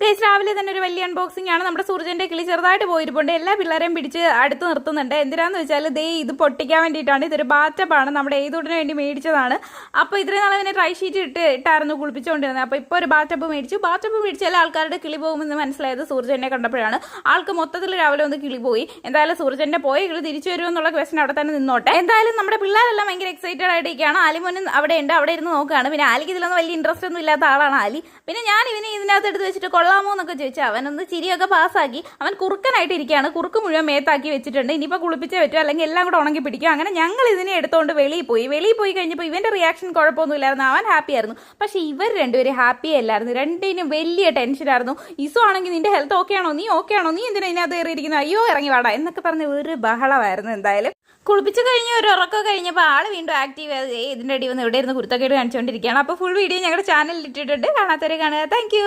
Guys രാവിലെ തന്നെ ഒരു വലിയ അൺബോക്സിംഗ് ആണ്. നമ്മുടെ സൂർജന്റെ കിളി ചെറുതായിട്ട് പോയിരിപ്പുണ്ട്. എല്ലാ പിള്ളേരെയും പിടിച്ച് അടുത്ത് നിർത്തുന്നുണ്ട്. എന്തിനാന്ന് വെച്ചാൽ ദേ ഇത് പൊട്ടിക്കാൻ വേണ്ടിയിട്ടാണ്. ഇതൊരു ബാറ്റപ്പാണ്, നമ്മുടെ ഏതൂടിന് വേണ്ടി മേടിച്ചതാണ്. അപ്പോൾ ഇത്രയും നാളെ പിന്നെ ട്രൈ ഷീറ്റ് ഇട്ടായിരുന്നു കുളിപ്പിച്ചുകൊണ്ടിരുന്നത്. അപ്പോൾ ഇപ്പോൾ ഒരു ബാറ്റപ്പ് മേടിച്ചു. ബാറ്റപ്പ് മേടിച്ചാൽ ആൾക്കാരുടെ കിളി പോകുമെന്ന് മനസ്സിലായത് സൂർജനെ കണ്ടപ്പോഴാണ്. ആൾക്ക് മൊത്തത്തിൽ രാവിലെ ഒന്ന് കിളി പോയി. എന്തായാലും സൂർജന്റെ പോയ കിളി തിരിച്ചു വരുമെന്നുള്ള ക്വസ്റ്റൻ അവിടെ തന്നെ നിന്നോട്ടെ. എന്തായാലും നമ്മുടെ പിള്ളേരെല്ലാം ഭയങ്കര എക്സൈറ്റഡ് ആയിട്ടിരിക്കുകയാണ്. ആലിമോനും അവിടെ ഉണ്ട്, അവിടെ ഇരുന്ന് നോക്കുകയാണ്. പിന്നെ ആലിക്ക് ഇതിലൊന്നും വലിയ ഇൻട്രസ്റ്റ് ഒന്നും ഇല്ലാത്ത ആളാണ് ആലി. പിന്നെ ഞാൻ ഇവനെ ഇതിനകത്ത് എടുത്ത് വെച്ചിട്ട് കൊള്ളാമോ എന്നൊക്കെ ചോദിച്ചാൽ അവനൊന്ന് ചിരിയൊക്കെ പാസ്സാക്കി. അവൻ കുറുക്കനായിട്ട് ഇരിക്കുകയാണ്. കുറുക്ക് മുഴുവൻ മേത്താക്കി വെച്ചിട്ടുണ്ട്. ഇനിയിപ്പോൾ കുളിപ്പിച്ചേ പറ്റും, അല്ലെങ്കിൽ എല്ലാം കൂടെ ഉണങ്ങി പിടിക്കും. അങ്ങനെ ഞങ്ങൾ ഇതിനെ എടുത്തുകൊണ്ട് വെളിയിൽ പോയി കഴിഞ്ഞപ്പോൾ ഇവന്റെ റിയാക്ഷൻ കുഴപ്പമൊന്നുമില്ലായിരുന്നു. അവൻ ഹാപ്പി ആയിരുന്നു. പക്ഷേ ഇവർ രണ്ടുപേരും ഹാപ്പി അല്ലായിരുന്നു. രണ്ടിനും വലിയ ടെൻഷനായിരുന്നു. ഇസു ആണെങ്കിൽ നിന്റെ ഹെൽത്ത് ഓക്കെ ആണോ, നീ എന്തിനാ ഇതിനകത്ത് കയറിയിരിക്കുന്നു, അയ്യോ ഇറങ്ങി വാടാ എന്നൊക്കെ പറഞ്ഞ് ഒരു ബഹളമായിരുന്നു. എന്തായാലും കുളിപ്പിച്ച് കഴിഞ്ഞ് ഒരു ഉറക്കം കഴിഞ്ഞപ്പോൾ ആള് വീണ്ടും ആക്റ്റീവ് ആയത് ഇതിൻ്റെ അടി വന്ന് ഇവിടെ ഇരുന്ന് കുരുത്തക്കേട് കാണിച്ചുകൊണ്ടിരിക്കുകയാണ്. അപ്പോൾ ഫുൾ വീഡിയോ ഞങ്ങളുടെ ചാനലിൽ ഇട്ടിട്ടുണ്ട്. കാണാത്തവരെ കാണുക. താങ്ക്